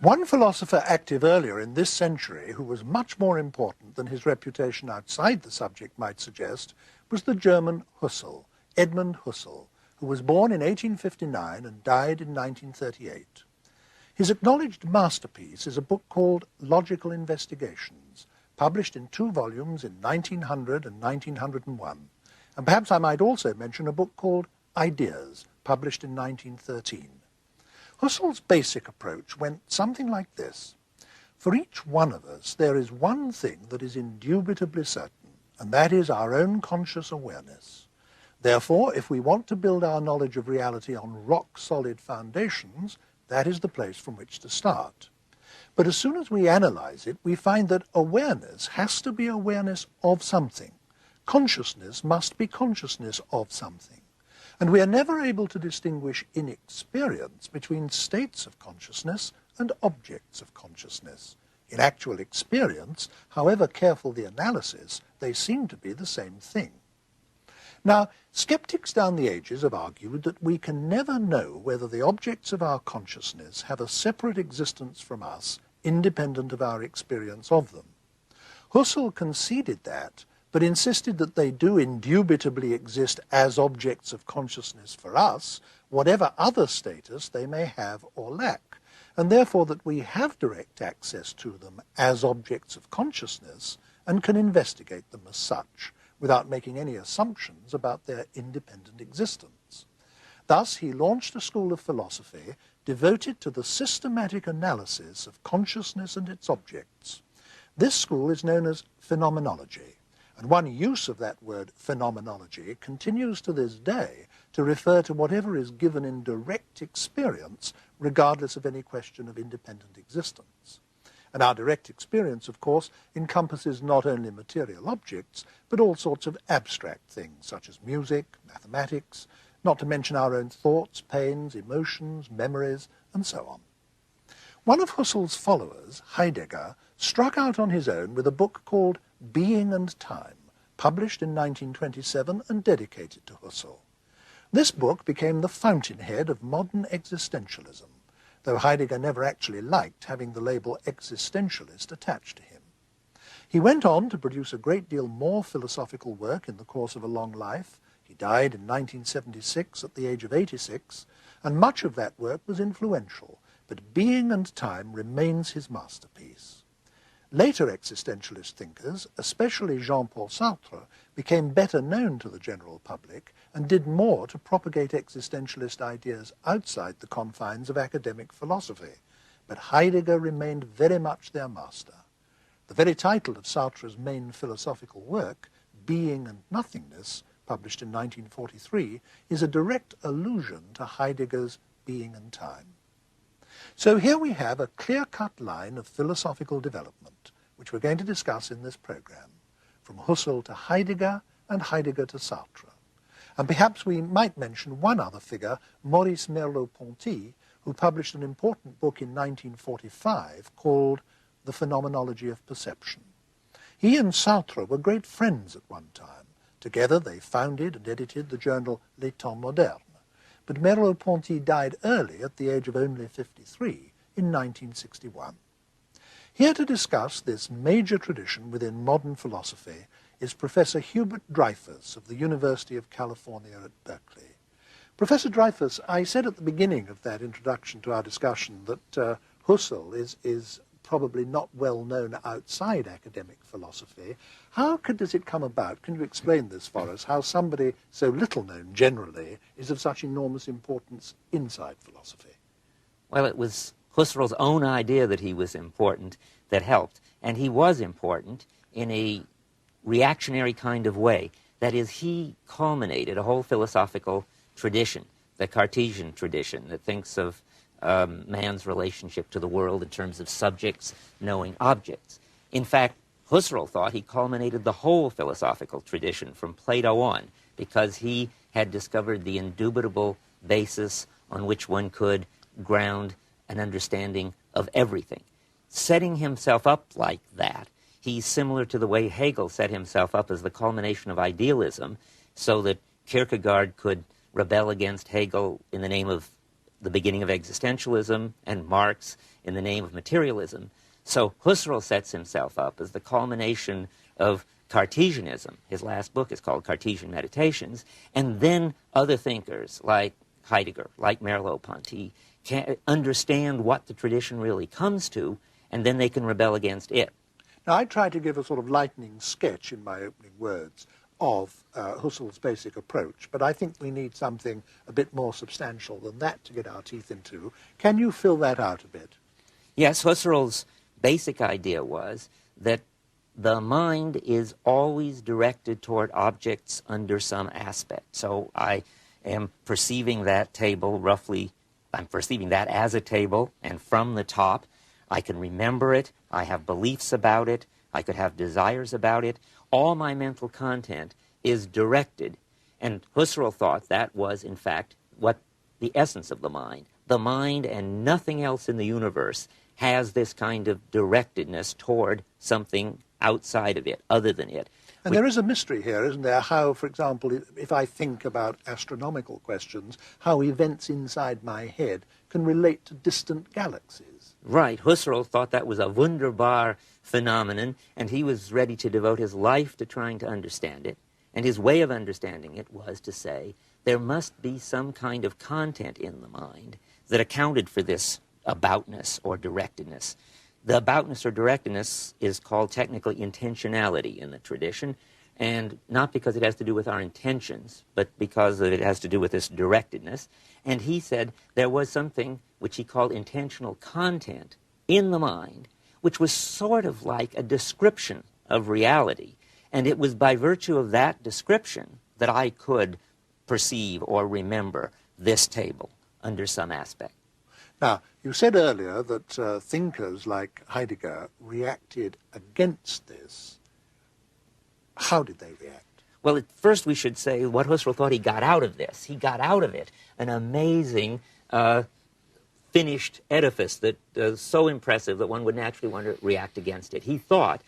One philosopher active earlier in this century who was much more important than his reputation outside the subject might suggest was the German Husserl, Edmund Husserl, who was born in 1859 and died in 1938. His acknowledged masterpiece is a book called Logical Investigations, published in 2 volumes in 1900 and 1901. And perhaps I might also mention a book called Ideas, published in 1913. Husserl's basic approach went something like this. For each one of us, there is one thing that is indubitably certain, and that is our own conscious awareness. Therefore, if we want to build our knowledge of reality on rock-solid foundations, that is the place from which to start. But as soon as we analyze it, we find that awareness has to be awareness of something. Consciousness must be consciousness of something. And we are never able to distinguish in experience between states of consciousness and objects of consciousness. In actual experience, however careful the analysis, they seem to be the same thing. Now, skeptics down the ages have argued that we can never know whether the objects of our consciousness have a separate existence from us, independent of our experience of them. Husserl conceded that, but insisted that they do indubitably exist as objects of consciousness for us, whatever other status they may have or lack, and therefore that we have direct access to them as objects of consciousness and can investigate them as such, without making any assumptions about their independent existence. Thus, he launched a school of philosophy devoted to the systematic analysis of consciousness and its objects. This school is known as phenomenology, and one use of that word phenomenology continues to this day to refer to whatever is given in direct experience, regardless of any question of independent existence. And our direct experience, of course, encompasses not only material objects, but all sorts of abstract things, such as music, mathematics, not to mention our own thoughts, pains, emotions, memories, and so on. One of Husserl's followers, Hiedegger, struck out on his own with a book called Being and Time, published in 1927 and dedicated to Husserl. This book became the fountainhead of modern existentialism, though Heidegger never actually liked having the label existentialist attached to him. He went on to produce a great deal more philosophical work in the course of a long life. He died in 1976 at the age of 86, and much of that work was influential, but Being and Time remains his masterpiece. Later existentialist thinkers, especially Jean-Paul Sartre, became better known to the general public and did more to propagate existentialist ideas outside the confines of academic philosophy, but Heidegger remained very much their master. The very title of Sartre's main philosophical work, Being and Nothingness, published in 1943, is a direct allusion to Heidegger's Being and Time. So here we have a clear-cut line of philosophical development, which we're going to discuss in this program, from Husserl to Heidegger and Heidegger to Sartre. And perhaps we might mention one other figure, Maurice Merleau-Ponty, who published an important book in 1945 called The Phenomenology of Perception. He and Sartre were great friends at one time. Together they founded and edited the journal Les Temps Modernes. But Merleau-Ponty died early at the age of only 53 in 1961. Here to discuss this major tradition within modern philosophy is Professor Hubert Dreyfus of the University of California at Berkeley. Professor Dreyfus, I said at the beginning of that introduction to our discussion that Husserl is probably not well known outside academic philosophy. How does it come about? Can you explain this for us, how somebody so little known generally is of such enormous importance inside philosophy? Well, it was Husserl's own idea that he was important that helped, and he was important in a reactionary kind of way. That is, he culminated a whole philosophical tradition, the Cartesian tradition, that thinks of man's relationship to the world in terms of subjects knowing objects. In fact, Husserl thought he culminated the whole philosophical tradition from Plato on, because he had discovered the indubitable basis on which one could ground an understanding of everything. Setting himself up like that, he's similar to the way Hegel set himself up as the culmination of idealism, so that Kierkegaard could rebel against Hegel in the name of the beginning of existentialism, and Marx in the name of materialism. So Husserl sets himself up as the culmination of Cartesianism. His last book is called Cartesian Meditations. And then other thinkers like Heidegger, like Merleau-Ponty, can understand what the tradition really comes to, and then they can rebel against it. Now, I tried to give a sort of lightning sketch in my opening words of Husserl's basic approach, but I think we need something a bit more substantial than that to get our teeth into. Can you fill that out a bit? Yes, Husserl's basic idea was that the mind is always directed toward objects under some aspect. So I am perceiving that table roughly, I'm perceiving that as a table, and from the top, I can remember it, I have beliefs about it, I could have desires about it. All my mental content is directed. And Husserl thought that was, in fact, what the essence of the mind. The mind and nothing else in the universe has this kind of directedness toward something outside of it, other than it. And there is a mystery here, isn't there? How, for example, if I think about astronomical questions, how events inside my head can relate to distant galaxies. Right. Husserl thought that was a wunderbar phenomenon, and he was ready to devote his life to trying to understand it. And his way of understanding it was to say there must be some kind of content in the mind that accounted for this aboutness or directedness. The aboutness or directedness is called technically intentionality in the tradition, and not because it has to do with our intentions, but because it has to do with this directedness. And he said there was something which he called intentional content in the mind, which was sort of like a description of reality. And it was by virtue of that description that I could perceive or remember this table under some aspect. Now, you said earlier that thinkers like Heidegger reacted against this. How did they react? Well, at first we should say what Husserl thought he got out of this. He got out of it an amazing finished edifice that is so impressive that one would naturally want to react against it. He thought,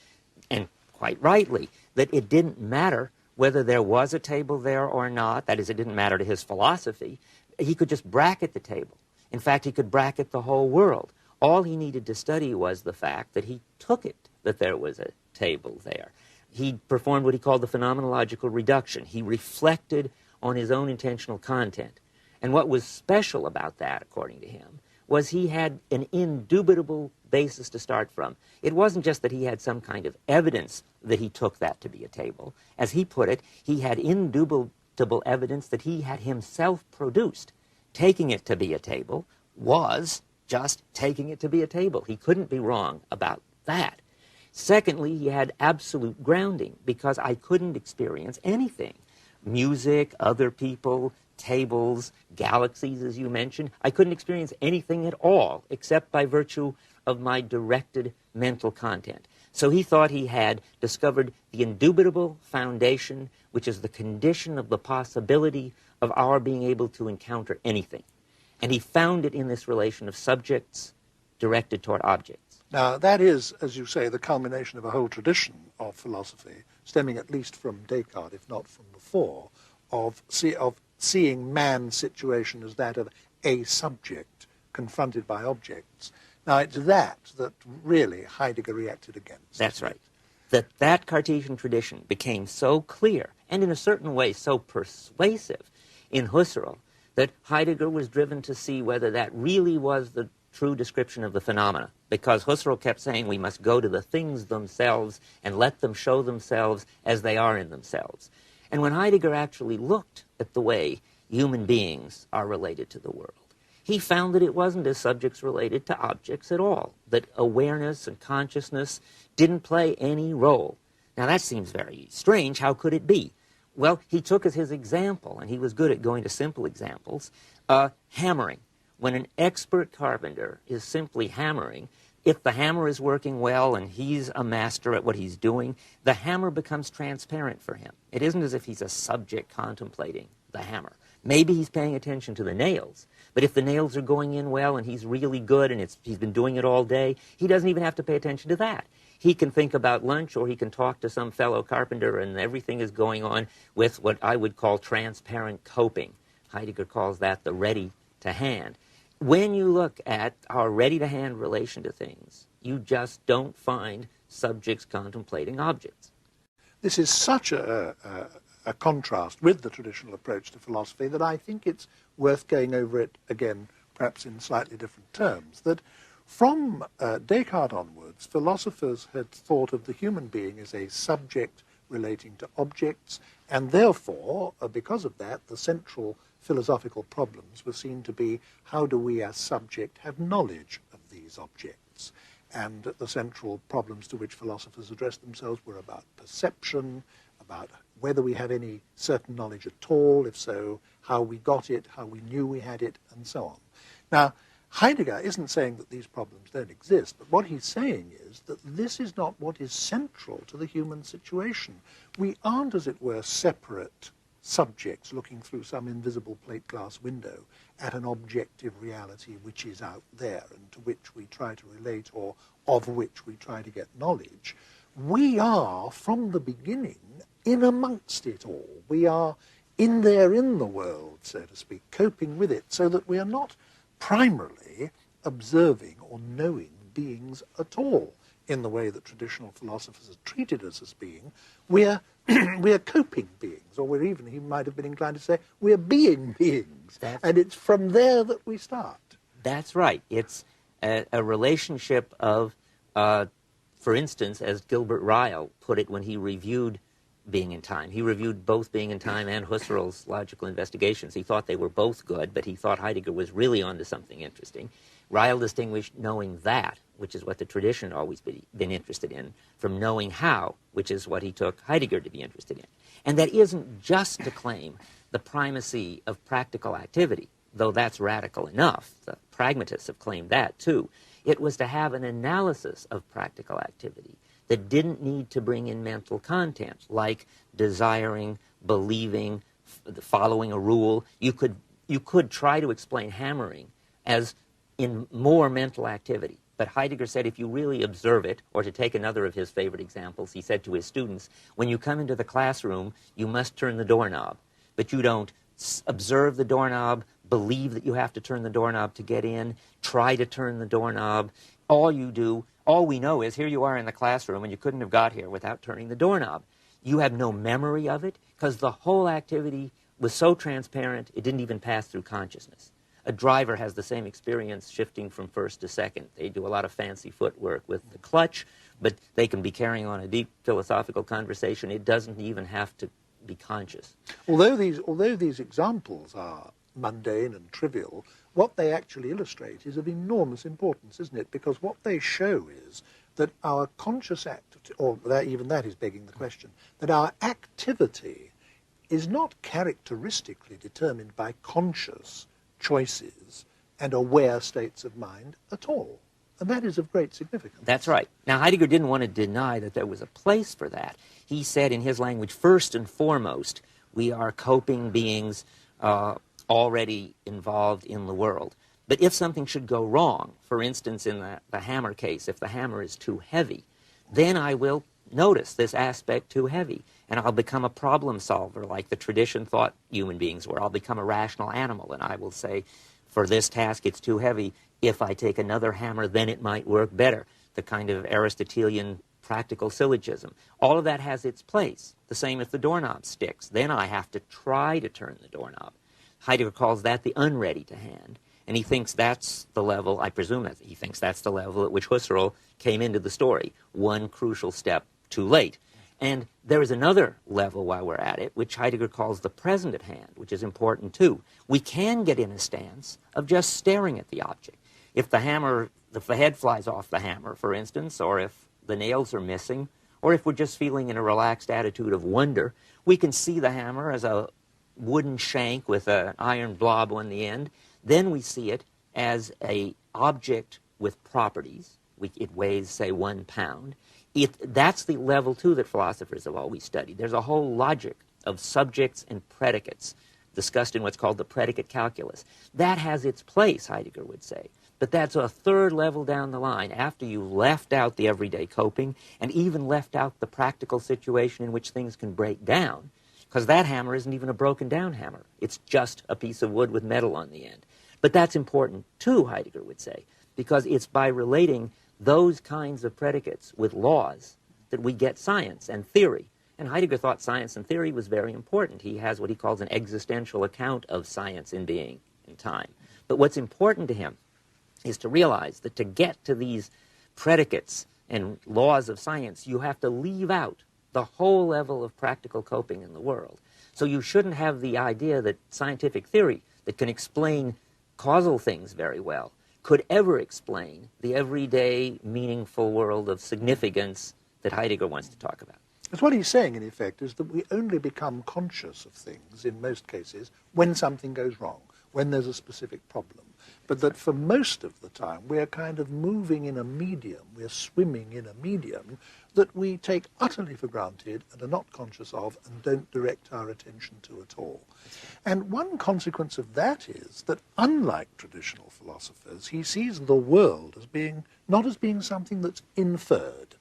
and quite rightly, that it didn't matter whether there was a table there or not. That is, it didn't matter to his philosophy. He could just bracket the table. In fact, he could bracket the whole world. All he needed to study was the fact that he took it that there was a table there. He performed what he called the phenomenological reduction. He reflected on his own intentional content. And what was special about that, according to him, was he had an indubitable basis to start from. It wasn't just that he had some kind of evidence that he took that to be a table. As he put it, he had indubitable evidence that he had himself produced. Taking it to be a table was just taking it to be a table. He couldn't be wrong about that. Secondly, he had absolute grounding, because I couldn't experience anything. Music, other people, tables, galaxies, as you mentioned. I couldn't experience anything at all except by virtue of my directed mental content. So he thought he had discovered the indubitable foundation, which is the condition of the possibility of our being able to encounter anything. And he found it in this relation of subjects directed toward objects. Now, that is, as you say, the culmination of a whole tradition of philosophy, stemming at least from Descartes, if not from before, of seeing man's situation as that of a subject confronted by objects. Now, it's that really Heidegger reacted against. That's right. That Cartesian tradition became so clear, and in a certain way so persuasive in Husserl, that Heidegger was driven to see whether that really was the true description of the phenomena, because Husserl kept saying we must go to the things themselves and let them show themselves as they are in themselves. And when Heidegger actually looked at the way human beings are related to the world, he found that it wasn't as subjects related to objects at all, that awareness and consciousness didn't play any role. Now that seems very strange. How could it be? Well, he took as his example, and he was good at going to simple examples, hammering. When an expert carpenter is simply hammering, if the hammer is working well and he's a master at what he's doing, the hammer becomes transparent for him. It isn't as if he's a subject contemplating the hammer. Maybe he's paying attention to the nails, but if the nails are going in well and he's really good and he's been doing it all day, he doesn't even have to pay attention to that. He can think about lunch, or he can talk to some fellow carpenter, and everything is going on with what I would call transparent coping. Heidegger calls that the ready to hand. when you look at our ready-to-hand relation to things, you just don't find subjects contemplating objects. This is such a contrast with the traditional approach to philosophy that I think it's worth going over it again, perhaps in slightly different terms, that from Descartes onwards, philosophers had thought of the human being as a subject relating to objects, and therefore, because of that, the central philosophical problems were seen to be how do we as subject have knowledge of these objects. And the central problems to which philosophers addressed themselves were about perception, about whether we have any certain knowledge at all, if so, how we got it, how we knew we had it, and so on. Now, Heidegger isn't saying that these problems don't exist, but what he's saying is that this is not what is central to the human situation. We aren't, as it were, separate subjects looking through some invisible plate glass window at an objective reality which is out there and to which we try to relate or of which we try to get knowledge. We are, from the beginning, in amongst it all. We are in there in the world, so to speak, coping with it, so that we are not primarily observing or knowing beings at all in the way that traditional philosophers have treated us as being. We're coping beings, or he might have been inclined to say, we're being beings. And it's from there that we start. That's right. It's a relationship of, for instance, as Gilbert Ryle put it when he reviewed Being in Time. He reviewed both Being in Time and Husserl's logical investigations. He thought they were both good, but he thought Heidegger was really onto something interesting. Ryle distinguished knowing that, which is what the tradition had always been interested in, from knowing how, which is what he took Heidegger to be interested in. And that isn't just to claim the primacy of practical activity, though that's radical enough. The pragmatists have claimed that, too. It was to have an analysis of practical activity that didn't need to bring in mental content, like desiring, believing, following a rule. You could try to explain hammering as in more mental activity. But Heidegger said if you really observe it, or to take another of his favorite examples, he said to his students, when you come into the classroom, you must turn the doorknob. But you don't observe the doorknob, believe that you have to turn the doorknob to get in, try to turn the doorknob. All we know is here you are in the classroom and you couldn't have got here without turning the doorknob. You have no memory of it because the whole activity was so transparent it didn't even pass through consciousness. A driver has the same experience shifting from first to second. They do a lot of fancy footwork with the clutch, but they can be carrying on a deep philosophical conversation. It doesn't even have to be conscious. Although these examples are mundane and trivial, what they actually illustrate is of enormous importance, isn't it? Because what they show is that our conscious act, or even that is begging the question, that our activity is not characteristically determined by conscious choices and aware states of mind at all. And that is of great significance. That's right. Now, Heidegger didn't want to deny that there was a place for that. He said in his language, first and foremost, we are coping beings already involved in the world. But if something should go wrong, for instance, in the hammer case, if the hammer is too heavy, then I will notice this aspect too heavy, and I'll become a problem solver like the tradition thought human beings were. I'll become a rational animal, and I will say, for this task it's too heavy. If I take another hammer, then it might work better. The kind of Aristotelian practical syllogism. All of that has its place. The same if the doorknob sticks. Then I have to try to turn the doorknob. Heidegger calls that the unready to hand. And he thinks that's the level, I presume that he thinks that's the level at which Husserl came into the story. One crucial step too late. And there is another level while we're at it, which Heidegger calls the present at hand, which is important too. We can get in a stance of just staring at the object. If the head flies off the hammer, for instance, or if the nails are missing, or if we're just feeling in a relaxed attitude of wonder, we can see the hammer as a wooden shank with an iron blob on the end. Then we see it as an object with properties. It weighs, say, 1 pound. That's the level, too, that philosophers have always studied. There's a whole logic of subjects and predicates discussed in what's called the predicate calculus. That has its place, Heidegger would say. But that's a third level down the line, after you've left out the everyday coping and even left out the practical situation in which things can break down, because that hammer isn't even a broken down hammer. It's just a piece of wood with metal on the end. But that's important too, Heidegger would say, because it's by relating those kinds of predicates with laws that we get science and theory. And Heidegger thought science and theory was very important. He has what he calls an existential account of science in being and time. But what's important to him is to realize that to get to these predicates and laws of science, you have to leave out the whole level of practical coping in the world. So you shouldn't have the idea that scientific theory that can explain causal things very well could ever explain the everyday, meaningful world of significance that Heidegger wants to talk about. Because what he's saying, in effect, is that we only become conscious of things, in most cases, when something goes wrong, when there's a specific problem. But that for most of the time, we're kind of moving in a medium, we're swimming in a medium that we take utterly for granted and are not conscious of and don't direct our attention to at all. And one consequence of that is that, unlike traditional philosophers, he sees the world as being, not as being something that's inferred.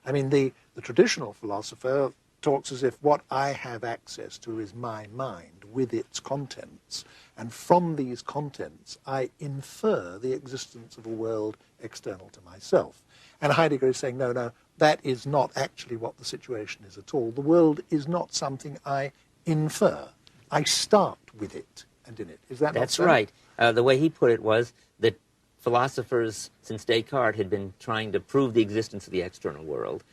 I mean, the traditional philosopher talks as if what I have access to is my mind with its contents, and from these contents I infer the existence of a world external to myself. And Heidegger is saying, no, that is not actually what the situation is at all. The world is not something I infer. I start with it and in it. Is that That's not so? right. The way he put it was that philosophers since Descartes had been trying to prove the existence of the external world,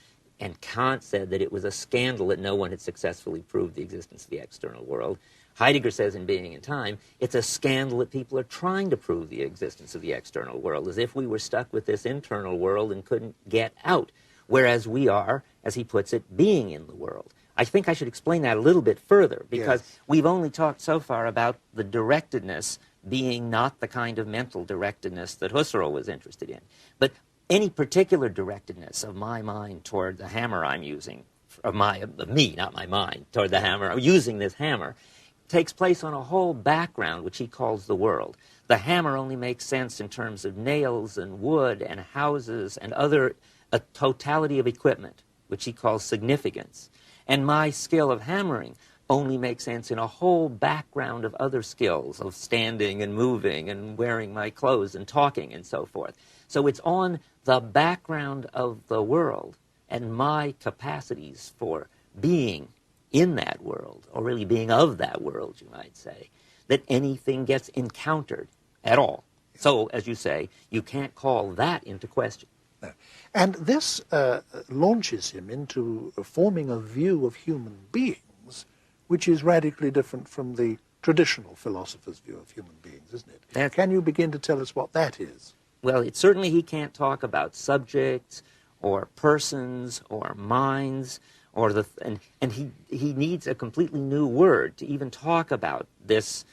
and Kant said that it was a scandal that no one had successfully proved the existence of the external world. Heidegger says in Being and Time, it's a scandal that people are trying to prove the existence of the external world, as if we were stuck with this internal world and couldn't get out, whereas we are, as he puts it, being in the world. I think I should explain that a little bit further, because we've only talked so far about the directedness being not the kind of mental directedness that Husserl was interested in. But any particular directedness of my mind toward the hammer I'm using, of me, not my mind, toward the hammer, using this hammer, takes place on a whole background which he calls the world. The hammer only makes sense in terms of nails and wood and houses and a totality of equipment, which he calls significance. And my skill of hammering only makes sense in a whole background of other skills, of standing and moving and wearing my clothes and talking and so forth. So it's on the background of the world and my capacities for being in that world, or really being of that world, you might say, that anything gets encountered at all. So, as you say, you can't call that into question. No. And this launches him into forming a view of human beings which is radically different from the traditional philosopher's view of human beings, isn't it? Can you begin to tell us what that is? Well, certainly he can't talk about subjects or persons or minds, or and he needs a completely new word to even talk about this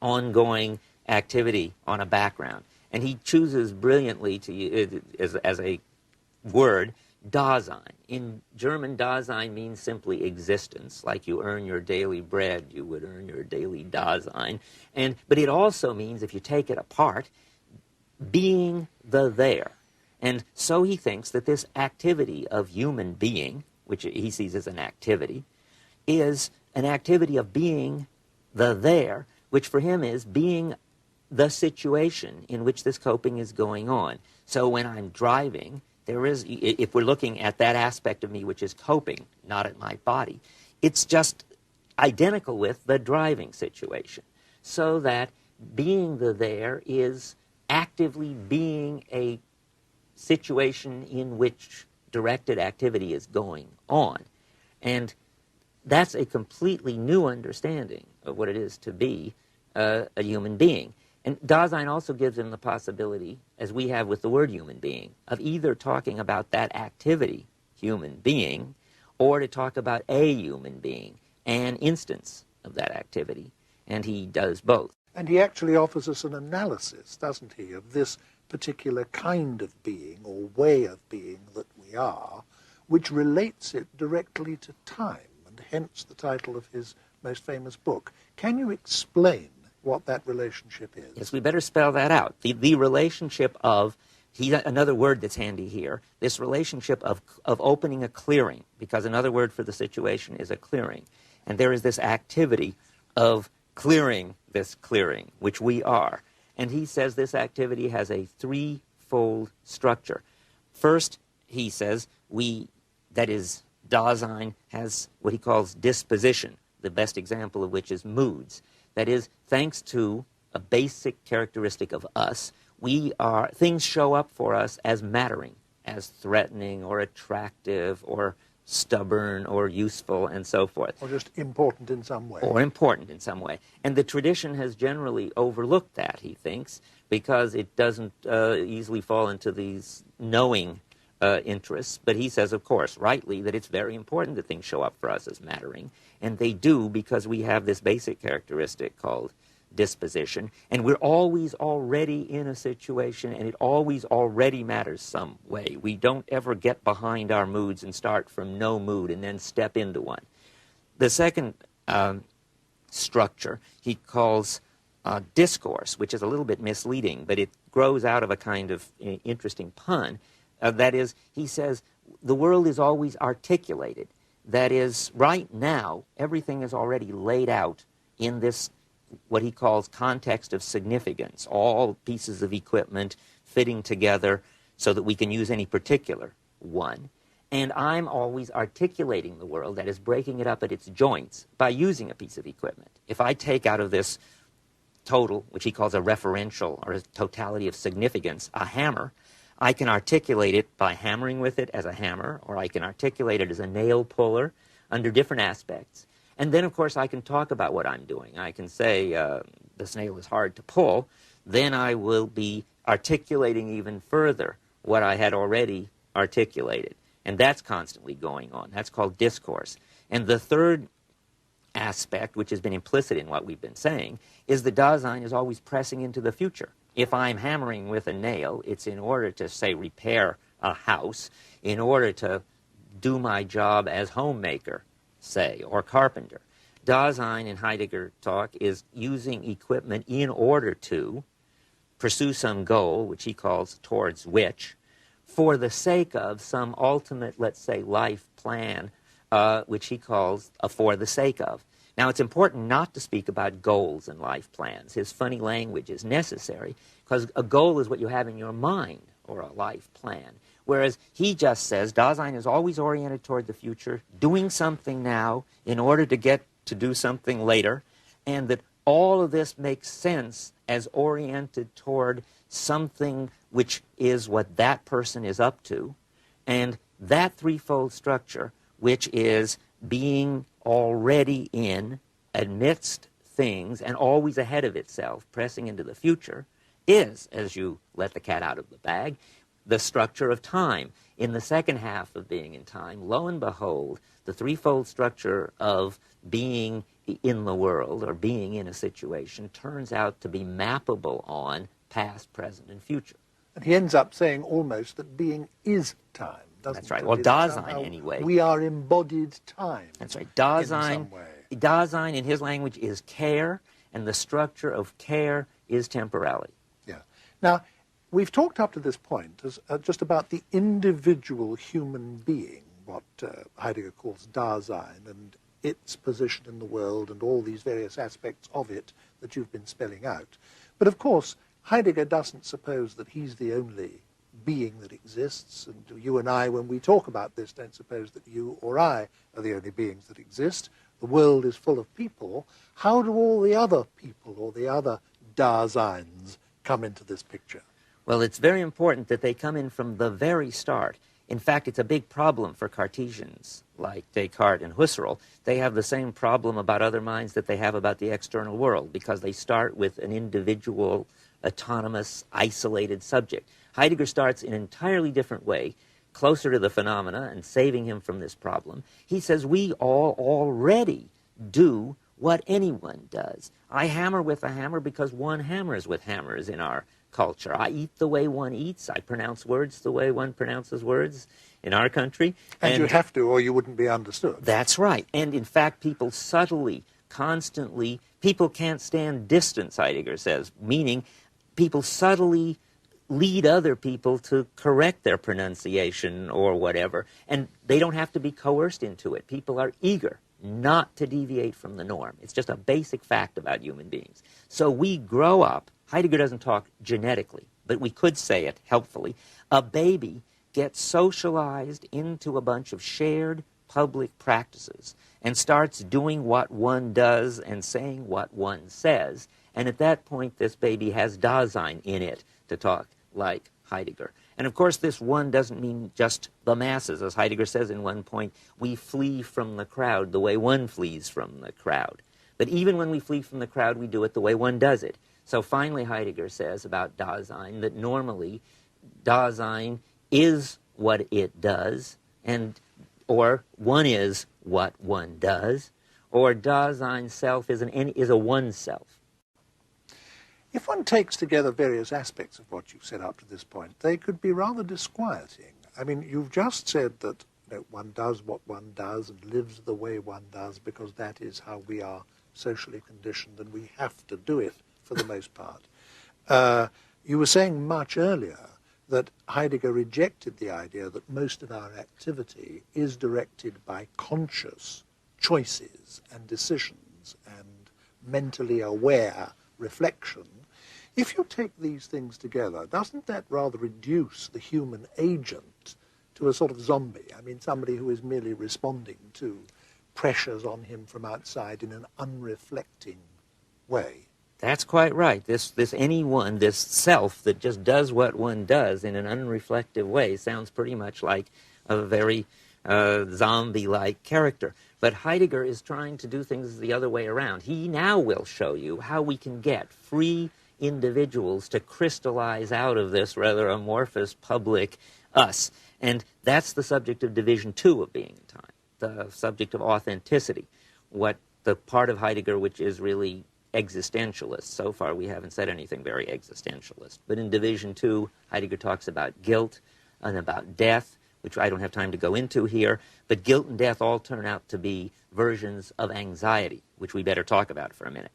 ongoing activity on a background. And he chooses brilliantly to as a word, Dasein. In German, Dasein means simply existence. Like you earn your daily bread, you would earn your daily Dasein. But it also means, if you take it apart, being the there. And so he thinks that this activity of human being, which he sees as an activity, is an activity of being the there, which for him is being the situation in which this coping is going on. So when I'm driving, there is, if we're looking at that aspect of me which is coping, not at my body, it's just identical with the driving situation. So that being the there is actively being a situation in which directed activity is going on. And that's a completely new understanding of what it is to be a human being. And Dasein also gives him the possibility, as we have with the word human being, of either talking about that activity, human being, or to talk about a human being, an instance of that activity. And he does both. And he actually offers us an analysis, doesn't he, of this particular kind of being or way of being that we are, which relates it directly to time, and hence the title of his most famous book. Can you explain what that relationship is? Yes, we better spell that out. The relationship of, another word that's handy here, this relationship of opening a clearing, because another word for the situation is a clearing. And there is this activity of clearing this clearing, which we are. And he says this activity has a threefold structure. First, he says, Dasein has what he calls disposition, the best example of which is moods. That is, thanks to a basic characteristic of us, things show up for us as mattering, as threatening or attractive or stubborn or useful and so forth. Or just important in some way. Or important in some way. And the tradition has generally overlooked that, he thinks, because it doesn't easily fall into these knowing interests. But he says, of course, rightly, that it's very important that things show up for us as mattering. And they do because we have this basic characteristic called disposition. And we're always already in a situation, and it always already matters some way. We don't ever get behind our moods and start from no mood and then step into one. The second structure he calls discourse, which is a little bit misleading, but it grows out of a kind of interesting pun. That is, he says, the world is always articulated. That is, right now, everything is already laid out in this, what he calls context of significance, all pieces of equipment fitting together so that we can use any particular one. And I'm always articulating the world, that is, breaking it up at its joints by using a piece of equipment. If I take out of this total, which he calls a referential or a totality of significance, a hammer, I can articulate it by hammering with it as a hammer, or I can articulate it as a nail puller under different aspects. And then, of course, I can talk about what I'm doing. I can say, this nail is hard to pull. Then I will be articulating even further what I had already articulated. And that's constantly going on. That's called discourse. And the third aspect, which has been implicit in what we've been saying, is that Dasein is always pressing into the future. If I'm hammering with a nail, it's in order to, say, repair a house, in order to do my job as homemaker, say, or carpenter. Dasein, in Heidegger talk, is using equipment in order to pursue some goal, which he calls towards which, for the sake of some ultimate, let's say, life plan, which he calls a for the sake of. Now, it's important not to speak about goals and life plans. His funny language is necessary, because a goal is what you have in your mind, or a life plan. Whereas he just says Dasein is always oriented toward the future, doing something now in order to get to do something later, and that all of this makes sense as oriented toward something which is what that person is up to, and that threefold structure, which is being already in, amidst things, and always ahead of itself, pressing into the future, is, as you let the cat out of the bag, the structure of time. In the second half of being in time, lo and behold, the threefold structure of being in the world, or being in a situation, turns out to be mappable on past, present, and future. And he ends up saying almost that being is time. That's right. Well, Dasein, anyway. We are embodied time. That's right. Dasein, in his language, is care, and the structure of care is temporality. Yeah. Now, we've talked up to this point just about the individual human being, what Heidegger calls Dasein, and its position in the world, and all these various aspects of it that you've been spelling out. But, of course, Heidegger doesn't suppose that he's the only being that exists, and you and I, when we talk about this, don't suppose that you or I are the only beings that exist. The world is full of people. How do all the other people, or the other Daseins, come into this picture? Well, it's very important that they come in from the very start. In fact, it's a big problem for Cartesians like Descartes and Husserl. They have the same problem about other minds that they have about the external world, because they start with an individual, autonomous, isolated subject. Heidegger starts in an entirely different way, closer to the phenomena and saving him from this problem. He says we all already do what anyone does. I hammer with a hammer because one hammers with hammers in our culture. I eat the way one eats. I pronounce words the way one pronounces words in our country. And you have to, or you wouldn't be understood. That's right. And in fact, people subtly, constantly, people can't stand distance, Heidegger says, meaning people subtly lead other people to correct their pronunciation or whatever, and they don't have to be coerced into it. People are eager not to deviate from the norm. It's just a basic fact about human beings. So we grow up Heidegger doesn't talk genetically, but we could say it helpfully. A baby gets socialized into a bunch of shared public practices and starts doing what one does and saying what one says. And at that point, this baby has Dasein in it, to talk like Heidegger. And of course, this one doesn't mean just the masses. As Heidegger says in one point, we flee from the crowd the way one flees from the crowd. But even when we flee from the crowd, we do it the way one does it. So finally, Heidegger says about Dasein that normally Dasein is what it does, or one is what one does, or Dasein self is a one self. If one takes together various aspects of what you've said up to this point, they could be rather disquieting. I mean, you've just said that one does what one does and lives the way one does because that is how we are socially conditioned and we have to do it for the most part. You were saying much earlier that Heidegger rejected the idea that most of our activity is directed by conscious choices and decisions and mentally aware reflection. If you take these things together, doesn't that rather reduce the human agent to a sort of zombie? I mean, somebody who is merely responding to pressures on him from outside in an unreflecting way. That's quite right. This anyone, this self that just does what one does in an unreflective way sounds pretty much like a very zombie-like character. But Heidegger is trying to do things the other way around. He now will show you how we can get free individuals to crystallize out of this rather amorphous public us. And that's the subject of Division 2 of Being and Time, the subject of authenticity, what the part of Heidegger which is really existentialist. So far we haven't said anything very existentialist. But in Division 2, Heidegger talks about guilt and about death, which I don't have time to go into here, but guilt and death all turn out to be versions of anxiety, which we better talk about for a minute.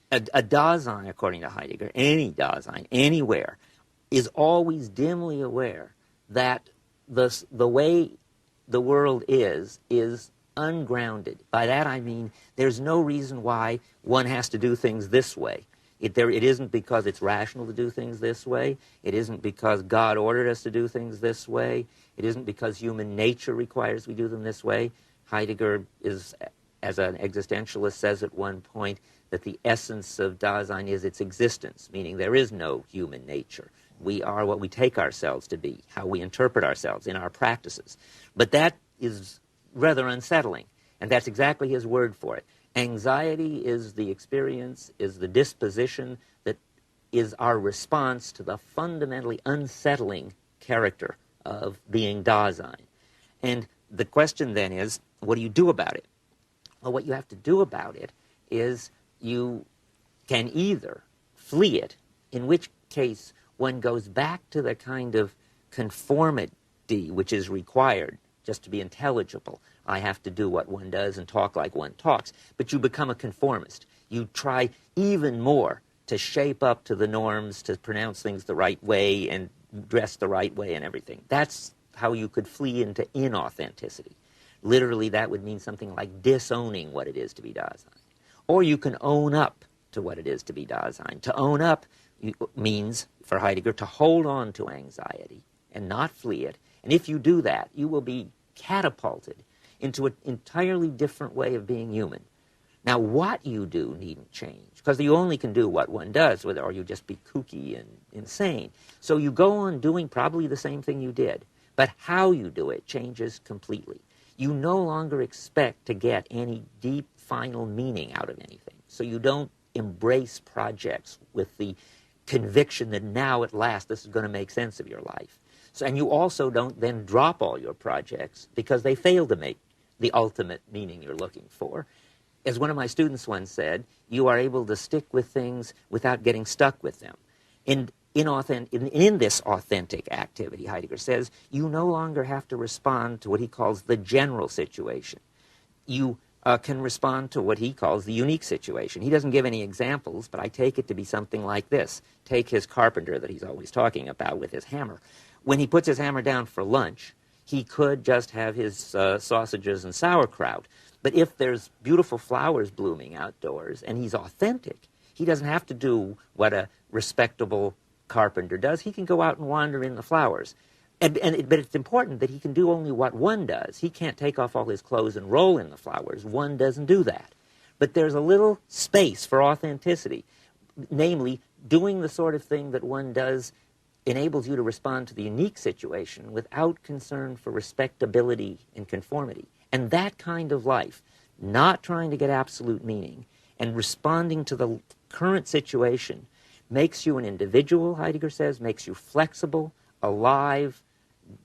A Dasein, according to Heidegger, any Dasein, anywhere, is always dimly aware that the way the world is ungrounded. By that I mean there's no reason why one has to do things this way. It isn't because it's rational to do things this way. It isn't because God ordered us to do things this way. It isn't because human nature requires we do them this way. Heidegger is, as an existentialist says at one point, that the essence of Dasein is its existence, meaning there is no human nature. We are what we take ourselves to be, how we interpret ourselves in our practices. But that is rather unsettling, and that's exactly his word for it. Anxiety is the experience, is the disposition that is our response to the fundamentally unsettling character of being Dasein. And the question then is, what do you do about it? Well, what you have to do about it is you can either flee it, in which case one goes back to the kind of conformity which is required just to be intelligible. I have to do what one does and talk like one talks. But you become a conformist. You try even more to shape up to the norms, to pronounce things the right way and dress the right way and everything. That's how you could flee into inauthenticity. Literally, that would mean something like disowning what it is to be Dasein. Or you can own up to what it is to be Dasein. To own up means, for Heidegger, to hold on to anxiety and not flee it. And if you do that, you will be catapulted into an entirely different way of being human. Now, what you do needn't change, because you only can do what one does, or you just be kooky and insane. So you go on doing probably the same thing you did, but how you do it changes completely. You no longer expect to get any deep, final meaning out of anything. So you don't embrace projects with the conviction that now at last this is going to make sense of your life. So, and you also don't then drop all your projects because they fail to make the ultimate meaning you're looking for. As one of my students once said, you are able to stick with things without getting stuck with them. In this authentic activity, Heidegger says, you no longer have to respond to what he calls the general situation. You can respond to what he calls the unique situation. He doesn't give any examples, but I take it to be something like this. Take his carpenter that he's always talking about with his hammer. When he puts his hammer down for lunch, he could just have his sausages and sauerkraut. But if there's beautiful flowers blooming outdoors and he's authentic, He doesn't have to do what a respectable carpenter does. He can go out and wander in the flowers. But it's important that he can do only what one does. He can't take off all his clothes and roll in the flowers. One doesn't do that. But there's a little space for authenticity, namely, doing the sort of thing that one does enables you to respond to the unique situation without concern for respectability and conformity. And that kind of life, not trying to get absolute meaning and responding to the current situation, makes you an individual, Heidegger says, makes you flexible, alive,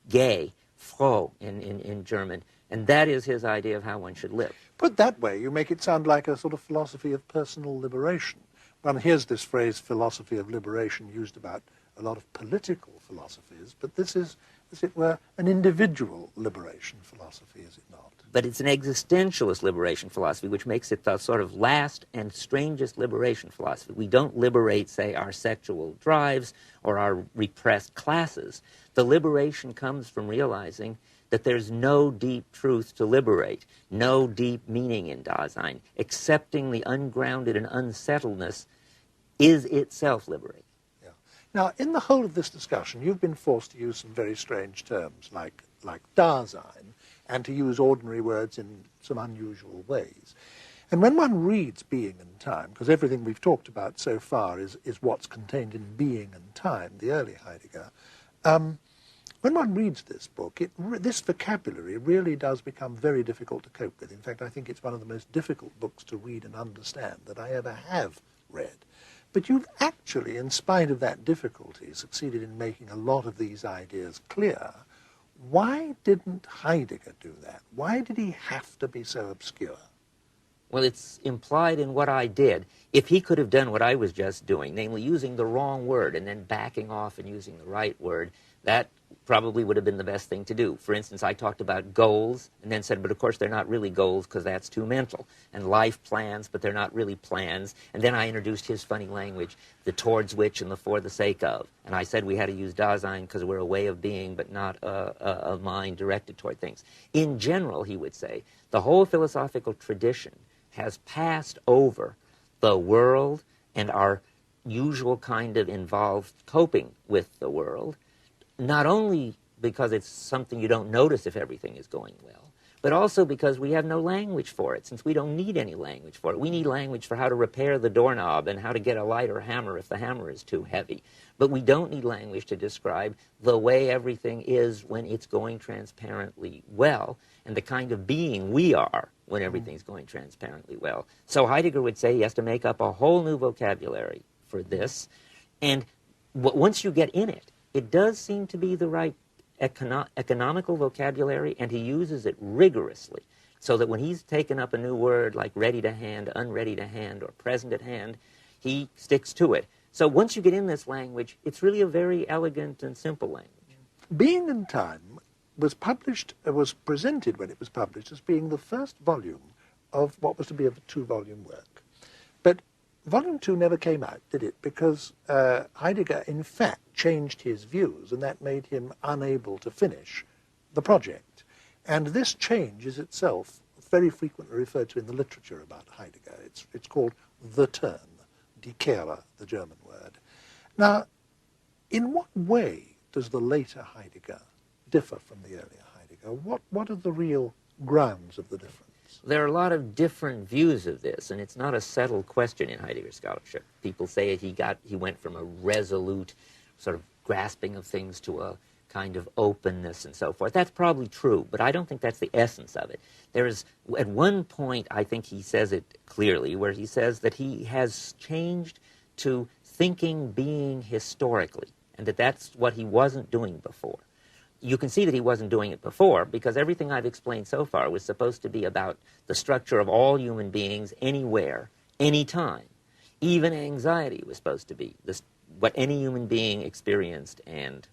gay, froh in German. And that is his idea of how one should live. Put that way, you make it sound like a sort of philosophy of personal liberation. One hears this phrase, philosophy of liberation, used about a lot of political philosophies, but this is, as it were, an individual liberation philosophy, is it not? But it's an existentialist liberation philosophy, which makes it the sort of last and strangest liberation philosophy. We don't liberate, say, our sexual drives or our repressed classes. The liberation comes from realizing that there's no deep truth to liberate, no deep meaning in Dasein. Accepting the ungrounded and unsettledness is itself liberating. Yeah. Now, in the whole of this discussion, you've been forced to use some very strange terms, like Dasein, and to use ordinary words in some unusual ways. And when one reads Being and Time, because everything we've talked about so far is what's contained in Being and Time, the early Heidegger, when one reads this book, this vocabulary really does become very difficult to cope with. In fact, I think it's one of the most difficult books to read and understand that I ever have read. But you've actually, in spite of that difficulty, succeeded in making a lot of these ideas clear. Why didn't Heidegger do that? Why did he have to be so obscure? Well, it's implied in what I did. If he could have done what I was just doing, namely using the wrong word and then backing off and using the right word, that probably would have been the best thing to do. For instance, I talked about goals and then said, but of course they're not really goals because that's too mental. And life plans, but they're not really plans. And then I introduced his funny language, the towards which and the for the sake of. And I said we had to use Dasein because we're a way of being, but not a mind directed toward things. In general, he would say, the whole philosophical tradition has passed over the world and our usual kind of involved coping with the world, not only because it's something you don't notice if everything is going well, but also because we have no language for it, since we don't need any language for it. We need language for how to repair the doorknob and how to get a lighter hammer if the hammer is too heavy. But we don't need language to describe the way everything is when it's going transparently well, and the kind of being we are when everything's going transparently well. So Heidegger would say he has to make up a whole new vocabulary for this, and once you get in it, it does seem to be the right economical vocabulary, and he uses it rigorously, so that when he's taken up a new word like ready to hand, unready to hand, or present at hand, he sticks to it. So once you get in this language, it's really a very elegant and simple language. Being and Time was presented when it was published as being the first volume of what was to be a two-volume work. But Volume 2 never came out, did it? Because Heidegger, in fact, changed his views, and that made him unable to finish the project. And this change is itself very frequently referred to in the literature about Heidegger. It's called the turn, die Kehre, the German word. Now, in what way does the later Heidegger differ from the earlier Heidegger? What are the real grounds of the difference? There are a lot of different views of this, and it's not a settled question in Heidegger scholarship. People say he went from a resolute sort of grasping of things to a kind of openness and so forth. That's probably true, but I don't think that's the essence of it. There is, at one point, I think he says it clearly, where he says that he has changed to thinking being historically, and that's what he wasn't doing before. You can see that he wasn't doing it before, because everything I've explained so far was supposed to be about the structure of all human beings anywhere, anytime. Even anxiety was supposed to be what any human being experienced and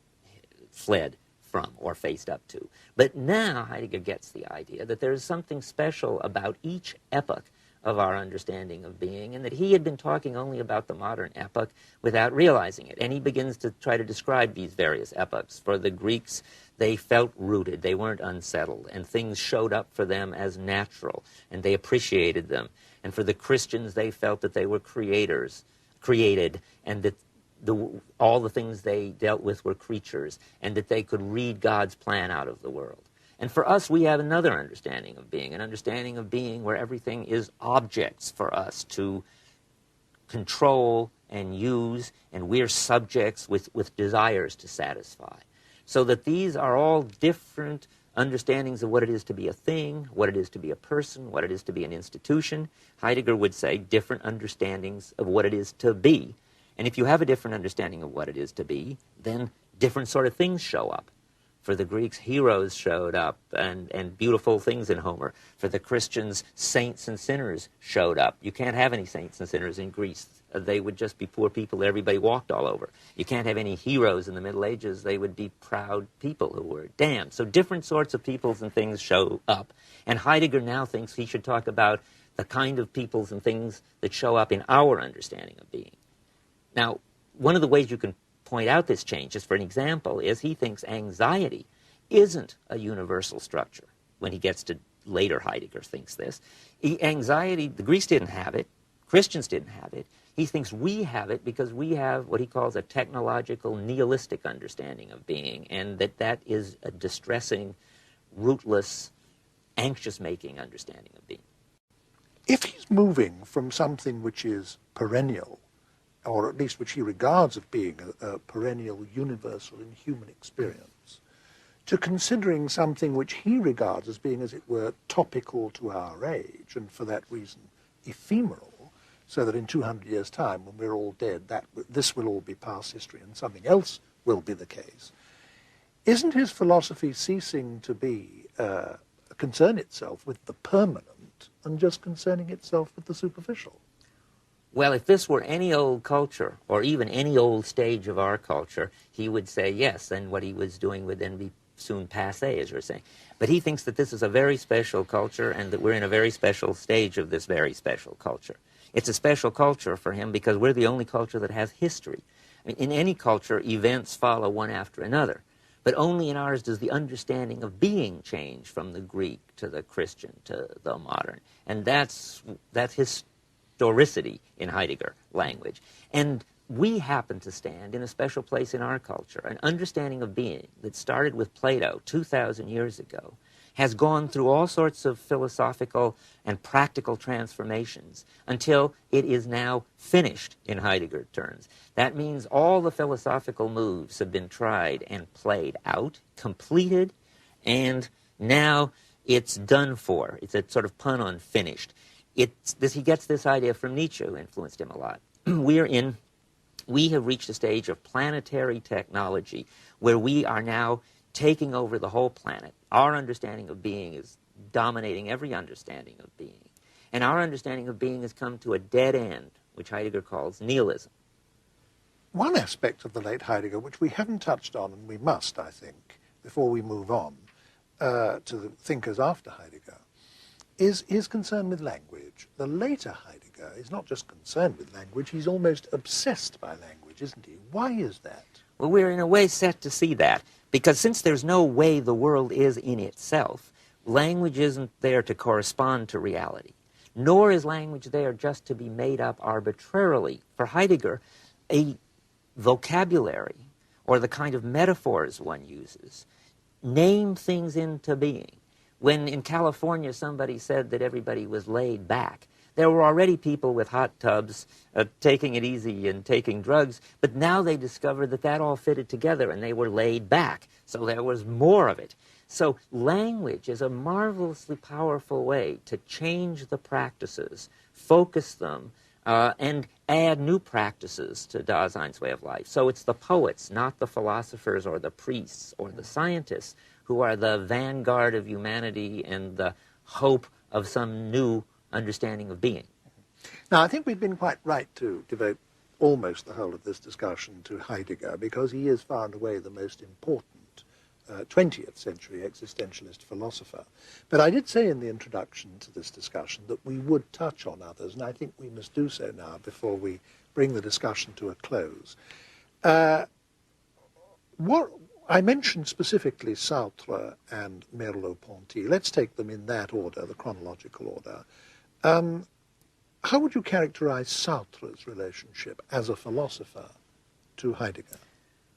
fled from or faced up to. But now Heidegger gets the idea that there is something special about each epoch of our understanding of being, and that he had been talking only about the modern epoch without realizing it. And he begins to try to describe these various epochs. For the Greeks, they felt rooted, they weren't unsettled, and things showed up for them as natural, and they appreciated them. And for the Christians, they felt that they were created, and that all the things they dealt with were creatures, and that they could read God's plan out of the world. And for us, we have another understanding of being, an understanding of being where everything is objects for us to control and use, and we're subjects with desires to satisfy. So that these are all different understandings of what it is to be a thing, what it is to be a person, what it is to be an institution. Heidegger would say different understandings of what it is to be. And if you have a different understanding of what it is to be, then different sort of things show up. For the Greeks, heroes showed up and beautiful things in Homer. For the Christians, saints and sinners showed up. You can't have any saints and sinners in Greece. They would just be poor people that everybody walked all over. You can't have any heroes in the Middle Ages. They would be proud people who were damned. So different sorts of peoples and things show up. And Heidegger now thinks he should talk about the kind of peoples and things that show up in our understanding of being. Now, one of the ways you can point out this change, just for an example, is he thinks anxiety isn't a universal structure. When he gets to later, Heidegger thinks this. Anxiety, the Greeks didn't have it. Christians didn't have it. He thinks we have it because we have what he calls a technological nihilistic understanding of being, and that is a distressing, rootless, anxious-making understanding of being. If he's moving from something which is perennial, or at least which he regards as being a perennial, universal in human experience, to considering something which he regards as being, as it were, topical to our age, and for that reason ephemeral, so that in 200 years' time, when we're all dead, this will all be past history and something else will be the case. Isn't his philosophy ceasing to be concern itself with the permanent and just concerning itself with the superficial? Well, if this were any old culture, or even any old stage of our culture, he would say yes, and what he was doing would then be soon passé, as you're saying. But he thinks that this is a very special culture, and that we're in a very special stage of this very special culture. It's a special culture for him because we're the only culture that has history. I mean, in any culture, events follow one after another. But only in ours does the understanding of being change from the Greek to the Christian to the modern. And that's historicity in Heidegger language. And we happen to stand in a special place in our culture. An understanding of being that started with Plato 2,000 years ago has gone through all sorts of philosophical and practical transformations until it is now finished in Heidegger terms. That means all the philosophical moves have been tried and played out, completed, and now it's done for. It's a sort of pun on finished. He gets this idea from Nietzsche, who influenced him a lot. We have reached a stage of planetary technology where we are now taking over the whole planet. Our understanding of being is dominating every understanding of being. And our understanding of being has come to a dead end, which Heidegger calls nihilism. One aspect of the late Heidegger, which we haven't touched on, and we must, I think, before we move on to the thinkers after Heidegger, is his concern with language. The later Heidegger is not just concerned with language, he's almost obsessed by language, isn't he? Why is that? Well, we're in a way set to see that, because since there's no way the world is in itself, language isn't there to correspond to reality, nor is language there just to be made up arbitrarily. For Heidegger, a vocabulary, or the kind of metaphors one uses, name things into being. When in California somebody said that everybody was laid back, there were already people with hot tubs taking it easy and taking drugs, but now they discovered that that all fitted together and they were laid back, so there was more of it. So language is a marvelously powerful way to change the practices, focus them, and add new practices to Dasein's way of life. So it's the poets, not the philosophers or the priests or the scientists, who are the vanguard of humanity and the hope of some new understanding of being. Now, I think we've been quite right to devote almost the whole of this discussion to Heidegger, because he is far and away the most important 20th century existentialist philosopher. But I did say in the introduction to this discussion that we would touch on others, and I think we must do so now before we bring the discussion to a close. What I mentioned specifically Sartre and Merleau-Ponty. Let's take them in that order, the chronological order. How would you characterize Sartre's relationship as a philosopher to Heidegger?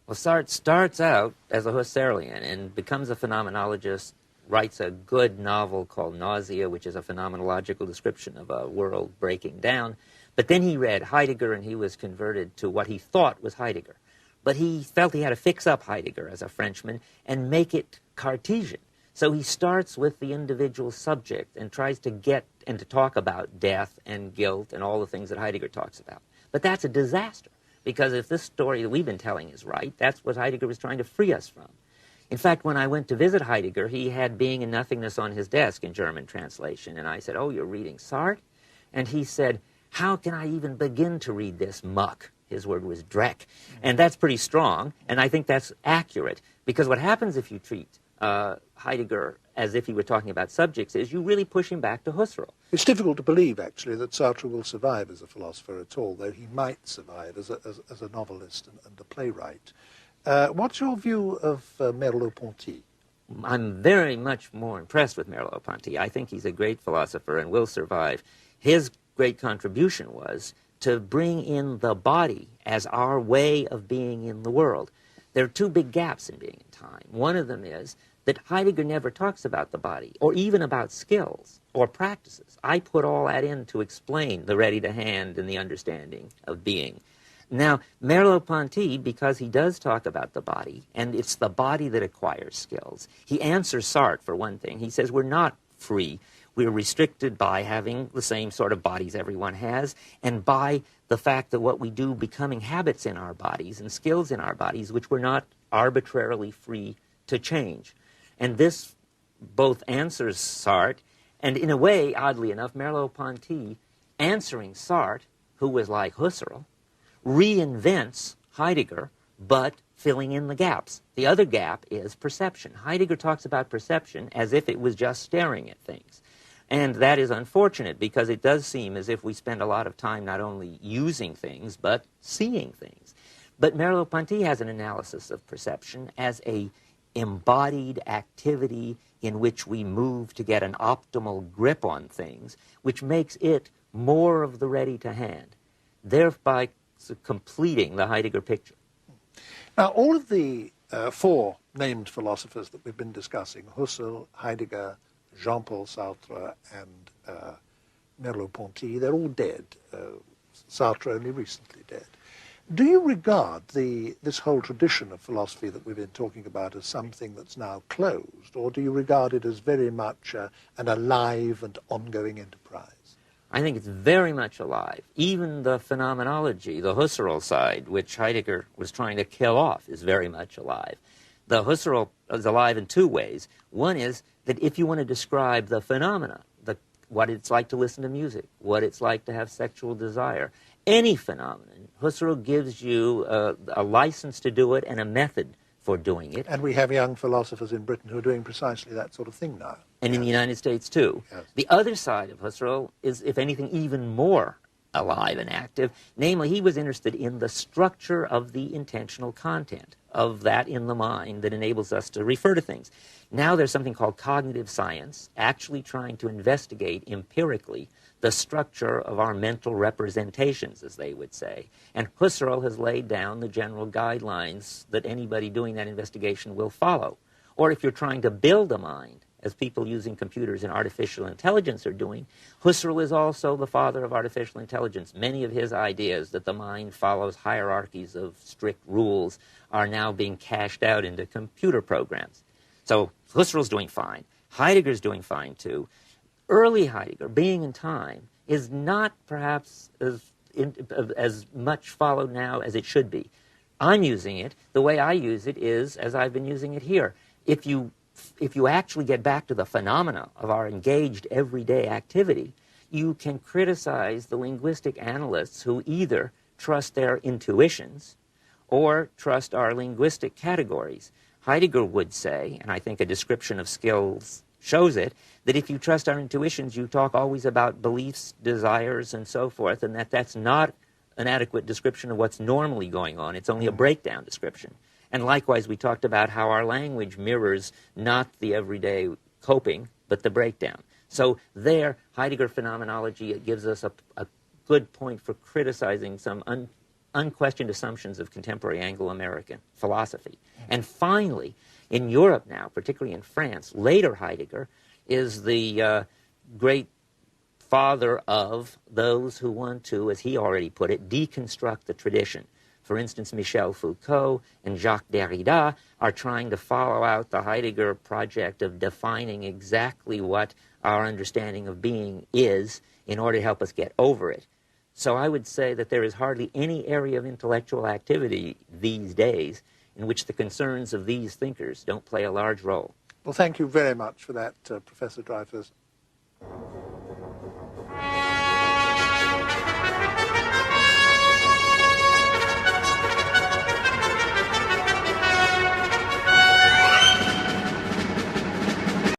Well, Sartre starts out as a Husserlian and becomes a phenomenologist, writes a good novel called Nausea, which is a phenomenological description of a world breaking down. But then he read Heidegger and he was converted to what he thought was Heidegger. But he felt he had to fix up Heidegger as a Frenchman and make it Cartesian. So he starts with the individual subject and tries to get and to talk about death and guilt and all the things that Heidegger talks about. But that's a disaster, because if this story that we've been telling is right, that's what Heidegger was trying to free us from. In fact, when I went to visit Heidegger, he had Being and Nothingness on his desk in German translation. And I said, "Oh, you're reading Sartre?" And he said, "How can I even begin to read this muck?" His word was Dreck. And that's pretty strong, and I think that's accurate, because what happens if you treat Heidegger as if he were talking about subjects is you really push him back to Husserl. It's difficult to believe, actually, that Sartre will survive as a philosopher at all, though he might survive as a novelist and a playwright. What's your view of Merleau-Ponty? I'm very much more impressed with Merleau-Ponty. I think he's a great philosopher and will survive. His great contribution was to bring in the body as our way of being in the world. There are two big gaps in being in time. One of them is that Heidegger never talks about the body, or even about skills or practices. I put all that in to explain the ready to hand and the understanding of being. Now, Merleau-Ponty, because he does talk about the body, and it's the body that acquires skills, he answers Sartre, for one thing. He says we're not free. We're restricted by having the same sort of bodies everyone has, and by the fact that what we do becoming habits in our bodies and skills in our bodies, which we're not arbitrarily free to change. And this both answers Sartre, and in a way, oddly enough, Merleau-Ponty, answering Sartre, who was like Husserl, reinvents Heidegger, but filling in the gaps. The other gap is perception. Heidegger talks about perception as if it was just staring at things. And that is unfortunate, because it does seem as if we spend a lot of time not only using things, but seeing things. But Merleau-Ponty has an analysis of perception as a embodied activity in which we move to get an optimal grip on things, which makes it more of the ready to hand, thereby completing the Heidegger picture. Now, all of the four named philosophers that we've been discussing, Husserl, Heidegger, Jean-Paul Sartre, and Merleau-Ponty, they're all dead. Sartre only recently dead. Do you regard this whole tradition of philosophy that we've been talking about as something that's now closed, or do you regard it as very much an alive and ongoing enterprise? I think it's very much alive. Even the phenomenology, the Husserl side, which Heidegger was trying to kill off, is very much alive. The Husserl is alive in two ways. One is that if you want to describe the phenomena, what it's like to listen to music, what it's like to have sexual desire, any phenomenon, Husserl gives you a license to do it and a method for doing it. And we have young philosophers in Britain who are doing precisely that sort of thing now. And in the United States, too. Yes. The other side of Husserl is, if anything, even more alive and active. Namely, he was interested in the structure of the intentional content, of that in the mind that enables us to refer to things. Now there's something called cognitive science, actually trying to investigate empirically the structure of our mental representations, as they would say. And Husserl has laid down the general guidelines that anybody doing that investigation will follow. Or if you're trying to build a mind, as people using computers and artificial intelligence are doing, Husserl is also the father of artificial intelligence. Many of his ideas that the mind follows hierarchies of strict rules are now being cashed out into computer programs. So Husserl's doing fine. Heidegger's doing fine, too. Early Heidegger, Being in Time, is not perhaps as much followed now as it should be. I'm using it. The way I use it is as I've been using it here. If you actually get back to the phenomena of our engaged everyday activity, you can criticize the linguistic analysts who either trust their intuitions or trust our linguistic categories. Heidegger would say, and I think a description of skills shows it, that if you trust our intuitions, you talk always about beliefs, desires, and so forth, and that's not an adequate description of what's normally going on. It's only a breakdown description. And likewise, we talked about how our language mirrors not the everyday coping, but the breakdown. So there, Heidegger phenomenology gives us a good point for criticizing some unquestioned assumptions of contemporary Anglo-American philosophy. And finally, in Europe now, particularly in France, later Heidegger is the great father of those who want to, as he already put it, deconstruct the tradition. For instance, Michel Foucault and Jacques Derrida are trying to follow out the Heidegger project of defining exactly what our understanding of being is in order to help us get over it. So I would say that there is hardly any area of intellectual activity these days in which the concerns of these thinkers don't play a large role. Well, thank you very much for that, Professor Dreyfus.